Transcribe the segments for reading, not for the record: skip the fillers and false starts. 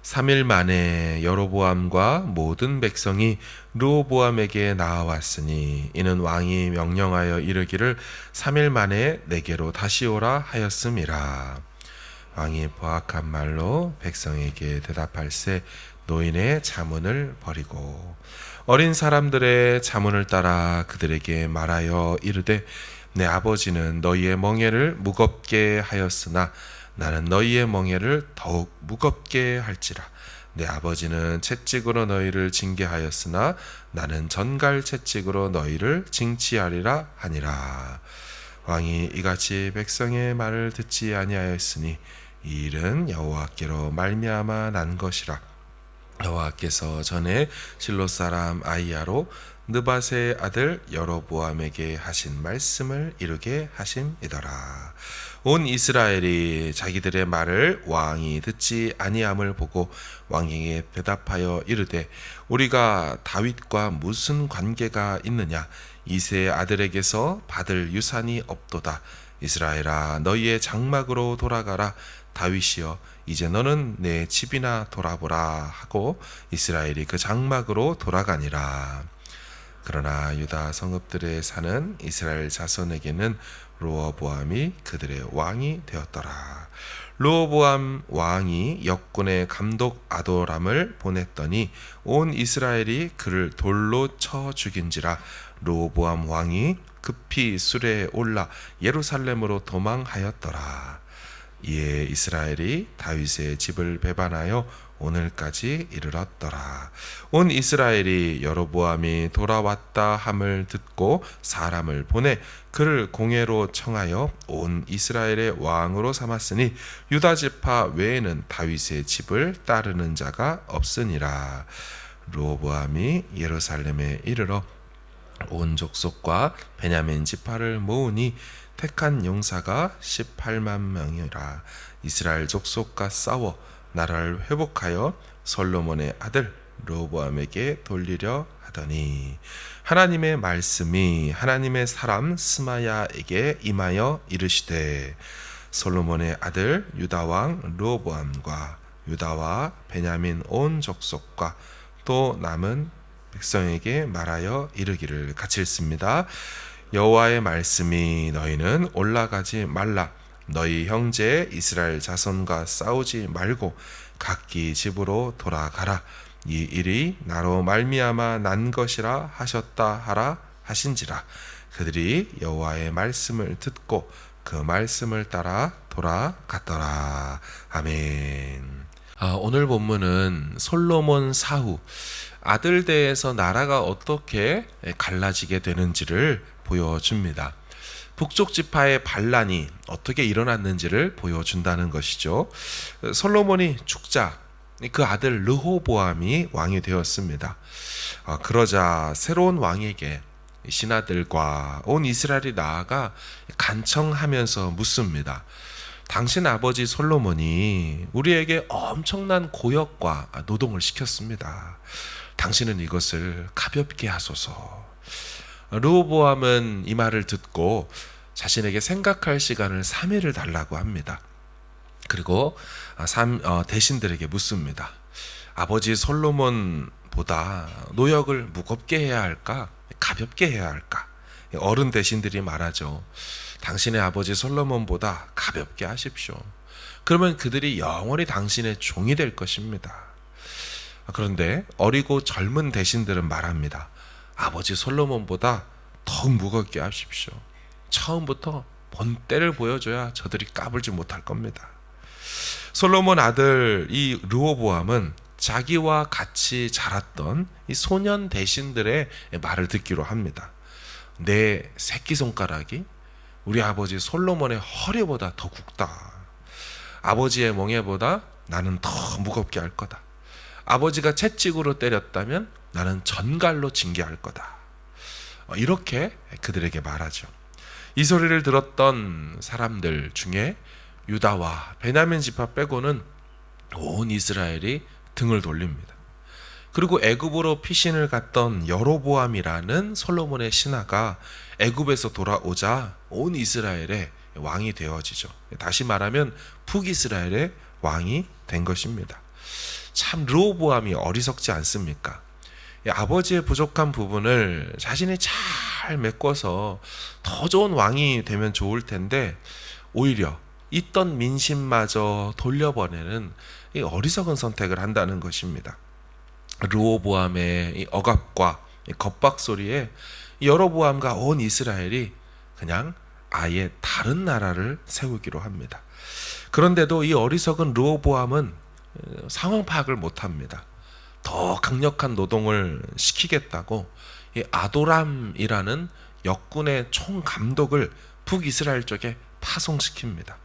3일 만에 여로보암과 모든 백성이 르호보암에게 나아왔으니 이는 왕이 명령하여 이르기를 3일 만에 내게로 다시 오라 하였음이라. 왕이 포악한 말로 백성에게 대답할세 노인의 자문을 버리고 어린 사람들의 자문을 따라 그들에게 말하여 이르되 내 아버지는 너희의 멍에를 무겁게 하였으나 나는 너희의 멍에를 더욱 무겁게 할지라. 내 아버지는 채찍으로 너희를 징계하였으나 나는 전갈 채찍으로 너희를 징치하리라 하니라. 왕이 이같이 백성의 말을 듣지 아니하였으니 이 일은 여호와께로 말미암아 난 것이라. 여호와께서 전에 실로 사람 아이야로 느밧의 아들 여로보암에게 하신 말씀을 이루게 하심이더라. 온 이스라엘이 자기들의 말을 왕이 듣지 아니함을 보고 왕에게 대답하여 이르되 우리가 다윗과 무슨 관계가 있느냐? 이새의 아들에게서 받을 유산이 없도다. 이스라엘아 너희의 장막으로 돌아가라. 다윗이여 이제 너는 내 집이나 돌아보라 하고 이스라엘이 그 장막으로 돌아가니라. 그러나 유다 성읍들에 사는 이스라엘 자손에게는 르호보암이 그들의 왕이 되었더라. 르호보암 왕이 역군의 감독 아도람을 보냈더니 온 이스라엘이 그를 돌로 쳐 죽인지라. 르호보암 왕이 급히 수레에 올라 예루살렘으로 도망하였더라. 이에 이스라엘이 다윗의 집을 배반하여 오늘까지 이르렀더라. 온 이스라엘이 여로보암이 돌아왔다 함을 듣고 사람을 보내 그를 공회로 청하여 온 이스라엘의 왕으로 삼았으니 유다 지파 외에는 다윗의 집을 따르는 자가 없으니라. 르호보암이 예루살렘에 이르러 온 족속과 베냐민 지파를 모으니 택한 용사가 18만 명이라. 이스라엘 족속과 싸워 나라를 회복하여 솔로몬의 아들 르호보암에게 돌리려 하더니 하나님의 말씀이 하나님의 사람 스마야에게 임하여 이르시되 솔로몬의 아들 유다 왕 르호보암과 유다와 베냐민 온 족속과 또 남은 백성에게 말하여 이르기를 같이 읽습니다. 여호와의 말씀이 너희는 올라가지 말라. 너희 형제 이스라엘 자손과 싸우지 말고 각기 집으로 돌아가라. 이 일이 나로 말미암아 난 것이라 하셨다 하라 하신지라. 그들이 여호와의 말씀을 듣고 그 말씀을 따라 돌아갔더라. 아멘. 오늘 본문은 솔로몬 사후 아들대에서 나라가 어떻게 갈라지게 되는지를 보여줍니다. 북쪽 지파의 반란이 어떻게 일어났는지를 보여준다는 것이죠. 솔로몬이 죽자 그 아들 르호보암이 왕이 되었습니다. 그러자 새로운 왕에게 신하들과 온 이스라엘이 나아가 간청하면서 묻습니다. 당신 아버지 솔로몬이 우리에게 엄청난 고역과 노동을 시켰습니다. 당신은 이것을 가볍게 하소서. 르호보암은 이 말을 듣고 자신에게 생각할 시간을 3일을 달라고 합니다. 그리고 대신들에게 묻습니다. 아버지 솔로몬보다 노역을 무겁게 해야 할까? 가볍게 해야 할까? 어른 대신들이 말하죠. 당신의 아버지 솔로몬보다 가볍게 하십시오. 그러면 그들이 영원히 당신의 종이 될 것입니다. 그런데 어리고 젊은 대신들은 말합니다. 아버지 솔로몬보다 더욱 무겁게 하십시오. 처음부터 본때를 보여줘야 저들이 까불지 못할 겁니다. 솔로몬 아들 이 르호보암은 자기와 같이 자랐던 이 소년 대신들의 말을 듣기로 합니다. 내 새끼손가락이 우리 아버지 솔로몬의 허리보다 더 굵다. 아버지의 멍에보다 나는 더 무겁게 할 거다. 아버지가 채찍으로 때렸다면 나는 전갈로 징계할 거다. 이렇게 그들에게 말하죠. 이 소리를 들었던 사람들 중에 유다와 베냐민 지파 빼고는 온 이스라엘이 등을 돌립니다. 그리고 애굽으로 피신을 갔던 여로보암이라는 솔로몬의 신하가 애굽에서 돌아오자 온 이스라엘의 왕이 되어지죠. 다시 말하면 북이스라엘의 왕이 된 것입니다. 참 르호보암이 어리석지 않습니까? 아버지의 부족한 부분을 자신이 잘 메꿔서 더 좋은 왕이 되면 좋을 텐데 오히려 있던 민심마저 돌려보내는 이 어리석은 선택을 한다는 것입니다. 르호보암의 이 억압과 이 겁박 소리에 여로보암과 온 이스라엘이 그냥 아예 다른 나라를 세우기로 합니다. 그런데도 이 어리석은 르호보암은 상황 파악을 못합니다. 더 강력한 노동을 시키겠다고 이 아도람이라는 역군의 총감독을 북이스라엘 쪽에 파송시킵니다.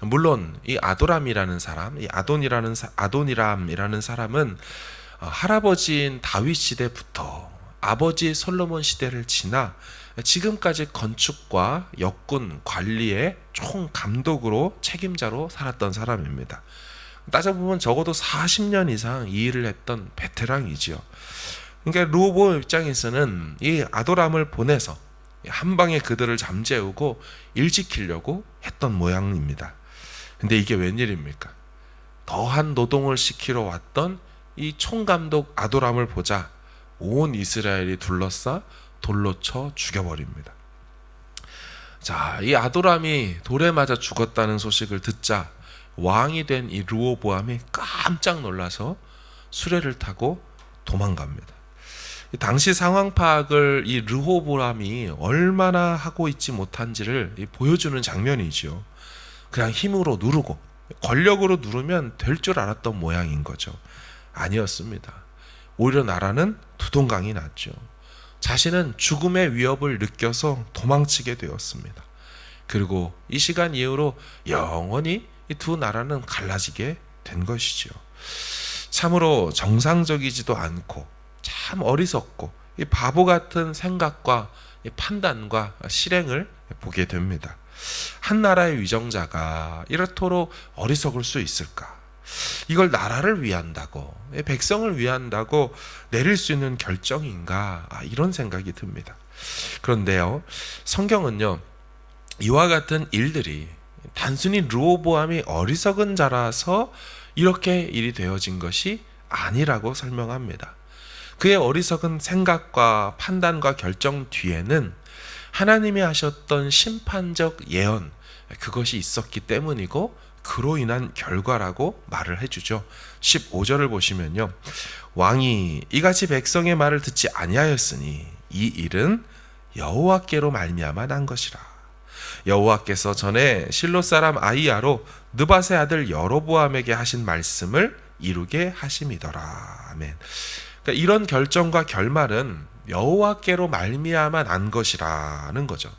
물론 이 아도람이라는 사람, 이 아도니람이라는 사람은 할아버지인 다윗 시대부터 아버지 솔로몬 시대를 지나 지금까지 건축과 역군 관리의 총감독으로 책임자로 살았던 사람입니다. 따져보면 적어도 40년 이상 이 일을 했던 베테랑이지요. 그러니까 르호보암 입장에서는 이 아도람을 보내서 한 방에 그들을 잠재우고 일 지키려고 했던 모양입니다. 근데 이게 웬일입니까? 더한 노동을 시키러 왔던 이 총감독 아도람을 보자 온 이스라엘이 둘러싸 돌로 쳐 죽여버립니다. 자, 이 아도람이 돌에 맞아 죽었다는 소식을 듣자 왕이 된 이 르호보암이 깜짝 놀라서 수레를 타고 도망갑니다. 당시 상황 파악을 이 르호보암이 얼마나 하고 있지 못한지를 보여주는 장면이지요. 그냥 힘으로 누르고 권력으로 누르면 될 줄 알았던 모양인 거죠. 아니었습니다. 오히려 나라는 두동강이 났죠. 자신은 죽음의 위협을 느껴서 도망치게 되었습니다. 그리고 이 시간 이후로 영원히 이 두 나라는 갈라지게 된 것이죠. 참으로 정상적이지도 않고 참 어리석고 이 바보 같은 생각과 이 판단과 실행을 보게 됩니다. 한 나라의 위정자가 이렇도록 어리석을 수 있을까? 이걸 나라를 위한다고, 백성을 위한다고 내릴 수 있는 결정인가? 이런 생각이 듭니다. 그런데요, 성경은요, 이와 같은 일들이 단순히 르호보암이 어리석은 자라서 이렇게 일이 되어진 것이 아니라고 설명합니다. 그의 어리석은 생각과 판단과 결정 뒤에는 하나님이 하셨던 심판적 예언, 그것이 있었기 때문이고 그로 인한 결과라고 말을 해주죠. 15절을 보시면요, 왕이 이같이 백성의 말을 듣지 아니하였으니 이 일은 여호와께로 말미암아 난 것이라. 여호와께서 전에 실로 사람 아히야로 느밧의 아들 여로보암에게 하신 말씀을 이루게 하심이더라. 아멘. 그러니까 이런 결정과 결말은 여호와께로 말미암아 난 것이라는 거죠.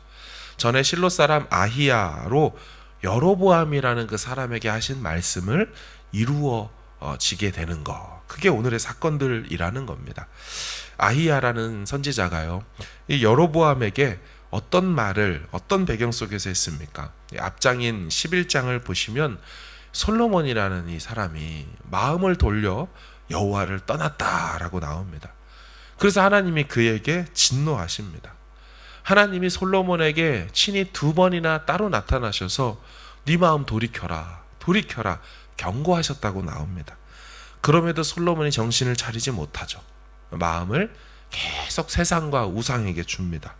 전에 실로 사람 아히야로 여로보암이라는 그 사람에게 하신 말씀을 이루어지게 되는 것, 그게 오늘의 사건들이라는 겁니다. 아히야라는 선지자가요, 이 여로보암에게 어떤 말을 어떤 배경 속에서 했습니까? 앞장인 11장을 보시면 솔로몬이라는 이 사람이 마음을 돌려 여호와를 떠났다라고 나옵니다. 그래서 하나님이 그에게 진노하십니다. 하나님이 솔로몬에게 친히 2번이나 따로 나타나셔서 네 마음 돌이켜라, 돌이켜라 경고하셨다고 나옵니다. 그럼에도 솔로몬이 정신을 차리지 못하죠. 마음을 계속 세상과 우상에게 줍니다.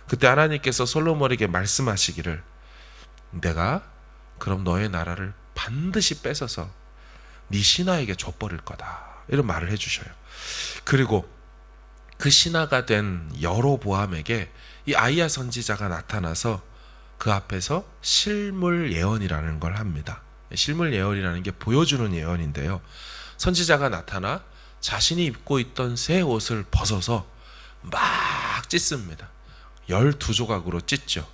그때 하나님께서 솔로몬에게 말씀하시기를, 내가 그럼 너의 나라를 반드시 뺏어서 네 신하에게 줘버릴 거다, 이런 말을 해주셔요. 그리고 그 신하가 된 여로보암에게 이 아히야 선지자가 나타나서 그 앞에서 실물 예언이라는 걸 합니다. 실물 예언이라는 게 보여주는 예언인데요, 선지자가 나타나 자신이 입고 있던 새 옷을 벗어서 막 찢습니다. 12조각으로 찢죠.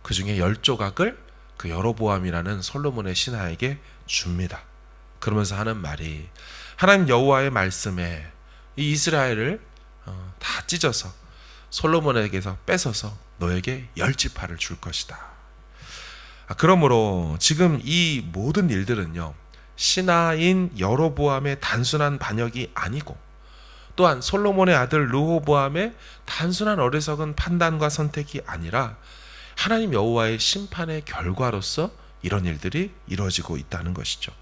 그 중에 10조각을 그 여로보암이라는 솔로몬의 신하에게 줍니다. 그러면서 하는 말이, 하나님 여호와의 말씀에 이 이스라엘을 다 찢어서 솔로몬에게서 뺏어서 너에게 10지파를 줄 것이다. 그러므로 지금 이 모든 일들은요, 신하인 여로보암의 단순한 반역이 아니고 또한 솔로몬의 아들 르호보암의 단순한 어리석은 판단과 선택이 아니라 하나님 여호와의 심판의 결과로서 이런 일들이 이루어지고 있다는 것이죠.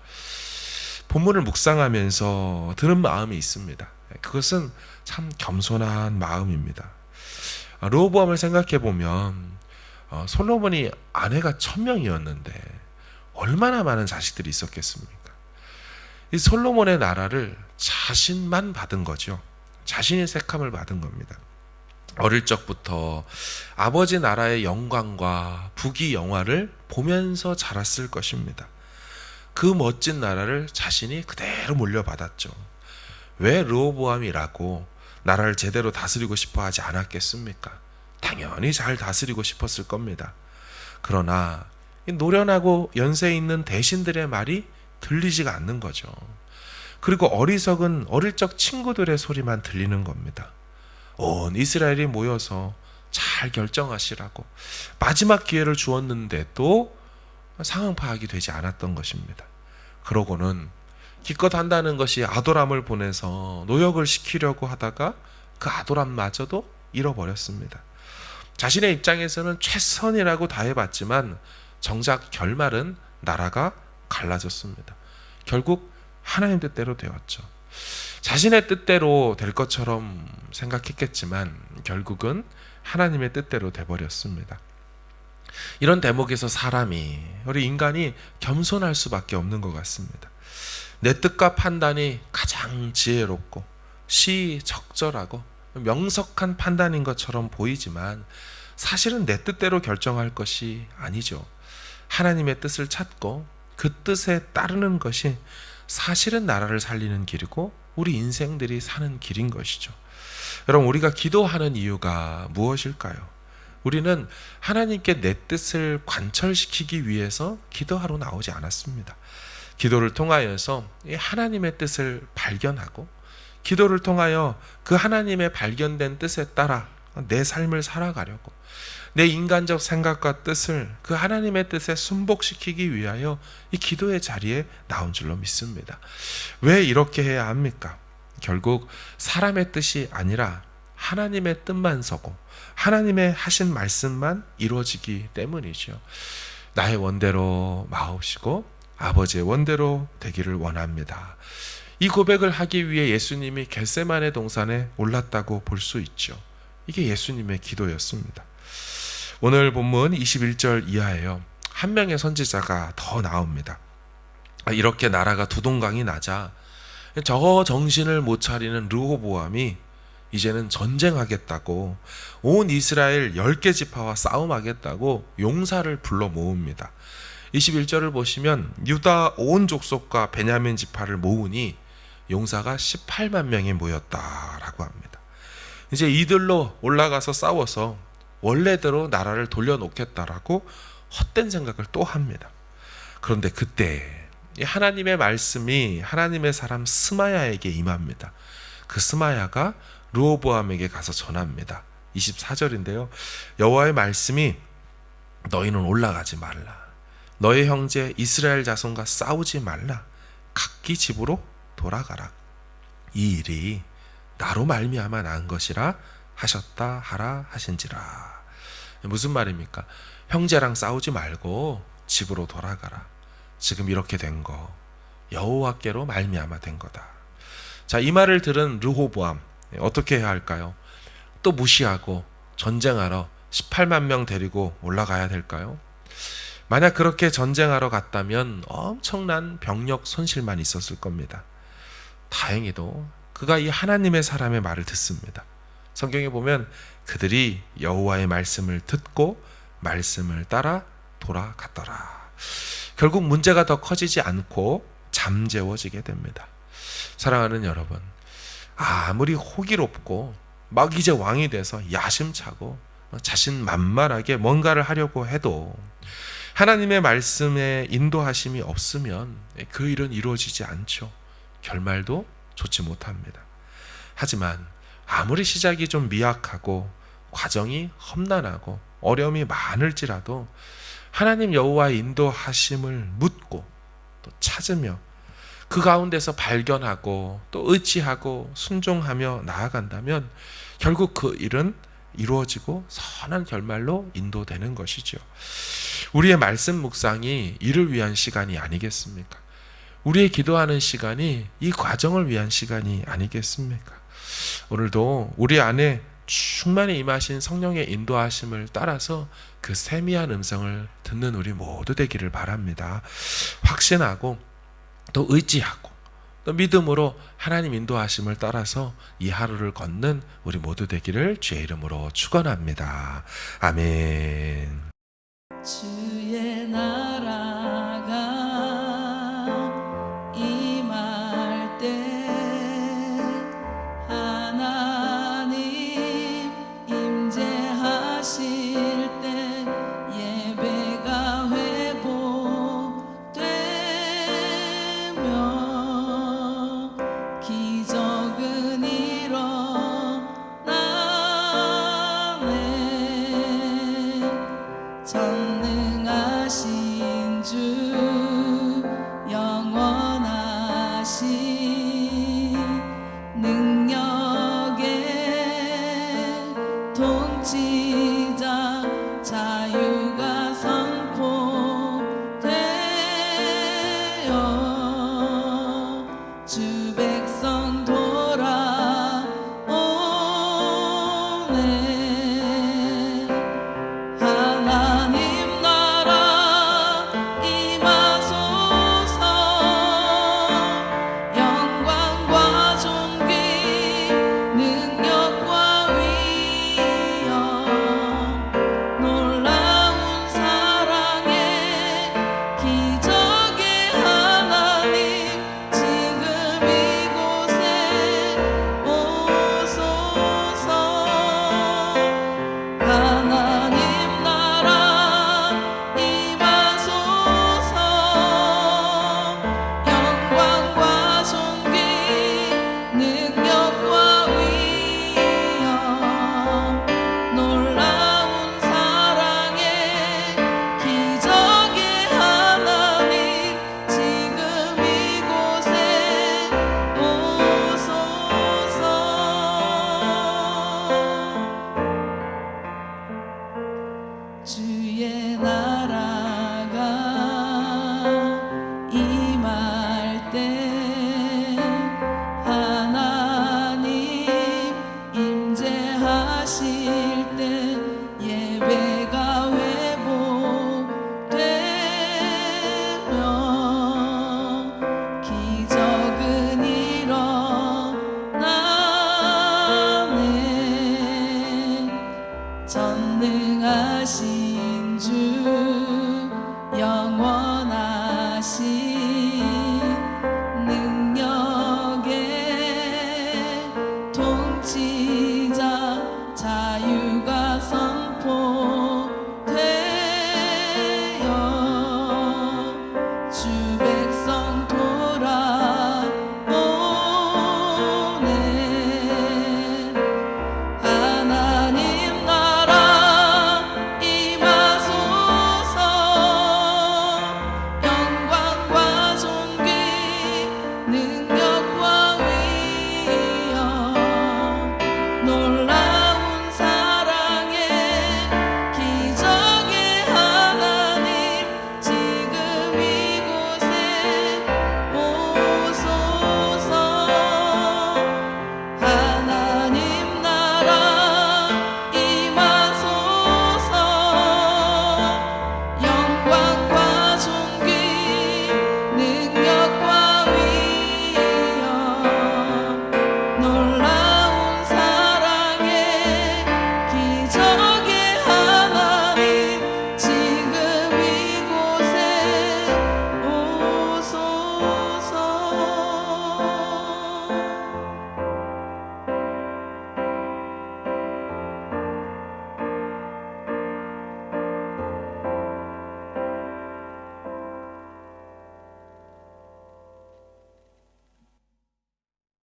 본문을 묵상하면서 드는 마음이 있습니다. 그것은 참 겸손한 마음입니다. 르호보암을 생각해 보면 솔로몬이 아내가 1000명이었는데 얼마나 많은 자식들이 있었겠습니까? 이 솔로몬의 나라를 자신만 받은 거죠. 자신이 색함을 받은 겁니다. 어릴 적부터 아버지 나라의 영광과 부귀 영화를 보면서 자랐을 것입니다. 그 멋진 나라를 자신이 그대로 물려받았죠. 왜 르호보암이라고 나라를 제대로 다스리고 싶어 하지 않았겠습니까? 당연히 잘 다스리고 싶었을 겁니다. 그러나 노련하고 연세 있는 대신들의 말이 들리지가 않는 거죠. 그리고 어리석은 어릴 적 친구들의 소리만 들리는 겁니다. 온 이스라엘이 모여서 잘 결정하시라고 마지막 기회를 주었는데도 상황 파악이 되지 않았던 것입니다. 그러고는 기껏 한다는 것이 아도람을 보내서 노역을 시키려고 하다가 그 아도람마저도 잃어버렸습니다. 자신의 입장에서는 최선이라고 다 해봤지만 정작 결말은 나라가 갈라졌습니다. 결국 하나님 뜻대로 되었죠. 자신의 뜻대로 될 것처럼 생각했겠지만 결국은 하나님의 뜻대로 돼버렸습니다. 이런 대목에서 우리 인간이 겸손할 수밖에 없는 것 같습니다. 내 뜻과 판단이 가장 지혜롭고 시적절하고 명석한 판단인 것처럼 보이지만 사실은 내 뜻대로 결정할 것이 아니죠. 하나님의 뜻을 찾고 그 뜻에 따르는 것이 사실은 나라를 살리는 길이고 우리 인생들이 사는 길인 것이죠. 여러분, 우리가 기도하는 이유가 무엇일까요? 우리는 하나님께 내 뜻을 관철시키기 위해서 기도하러 나오지 않았습니다. 기도를 통하여서 하나님의 뜻을 발견하고 기도를 통하여 그 하나님의 발견된 뜻에 따라 내 삶을 살아가려고 내 인간적 생각과 뜻을 그 하나님의 뜻에 순복시키기 위하여 이 기도의 자리에 나온 줄로 믿습니다. 왜 이렇게 해야 합니까? 결국 사람의 뜻이 아니라 하나님의 뜻만 서고 하나님의 하신 말씀만 이루어지기 때문이죠. 나의 원대로 마옵시고 아버지의 원대로 되기를 원합니다. 이 고백을 하기 위해 예수님이 겟세마네 동산에 올랐다고 볼 수 있죠. 이게 예수님의 기도였습니다. 오늘 본문 21절 이하에요. 한 명의 선지자가 더 나옵니다. 이렇게 나라가 두동강이 나자 저 정신을 못 차리는 르호보암이 이제는 전쟁하겠다고 온 이스라엘 10개 지파와 싸움하겠다고 용사를 불러 모읍니다. 21절을 보시면 유다 온 족속과 베냐민 지파를 모으니 용사가 18만 명이 모였다라고 합니다. 이제 이들로 올라가서 싸워서 원래대로 나라를 돌려놓겠다라고 헛된 생각을 또 합니다. 그런데 그때 하나님의 말씀이 하나님의 사람 스마야에게 임합니다. 그 스마야가 르호보암에게 가서 전합니다. 24절인데요. 여호와의 말씀이 너희는 올라가지 말라. 너의 형제 이스라엘 자손과 싸우지 말라. 각기 집으로 돌아가라. 이 일이 나로 말미암아 난 것이라 하셨다 하라 하신지라. 무슨 말입니까? 형제랑 싸우지 말고 집으로 돌아가라. 지금 이렇게 된 거 여호와께로 말미암아 된 거다. 자, 이 말을 들은 르호보암 어떻게 해야 할까요? 또 무시하고 전쟁하러 18만 명 데리고 올라가야 될까요? 만약 그렇게 전쟁하러 갔다면 엄청난 병력 손실만 있었을 겁니다. 다행히도 그가 이 하나님의 사람의 말을 듣습니다. 성경에 보면 그들이 여호와의 말씀을 듣고 말씀을 따라 돌아갔더라. 결국 문제가 더 커지지 않고 잠재워지게 됩니다. 사랑하는 여러분, 아무리 호기롭고 막 이제 왕이 돼서 야심차고 자신만만하게 뭔가를 하려고 해도 하나님의 말씀에 인도하심이 없으면 그 일은 이루어지지 않죠. 결말도 좋지 못합니다. 하지만 아무리 시작이 좀 미약하고 과정이 험난하고 어려움이 많을지라도 하나님 여호와의 인도하심을 묻고 또 찾으며 그 가운데서 발견하고 또 의지하고 순종하며 나아간다면 결국 그 일은 이루어지고 선한 결말로 인도되는 것이죠. 우리의 말씀 묵상이 이를 위한 시간이 아니겠습니까? 우리의 기도하는 시간이 이 과정을 위한 시간이 아니겠습니까? 오늘도 우리 안에 충만히 임하신 성령의 인도하심을 따라서 그 세미한 음성을 듣는 우리 모두 되기를 바랍니다. 확신하고 또 의지하고 또 믿음으로 하나님 인도하심을 따라서 이 하루를 걷는 우리 모두 되기를 주의 이름으로 축원합니다. 아멘. 주의 나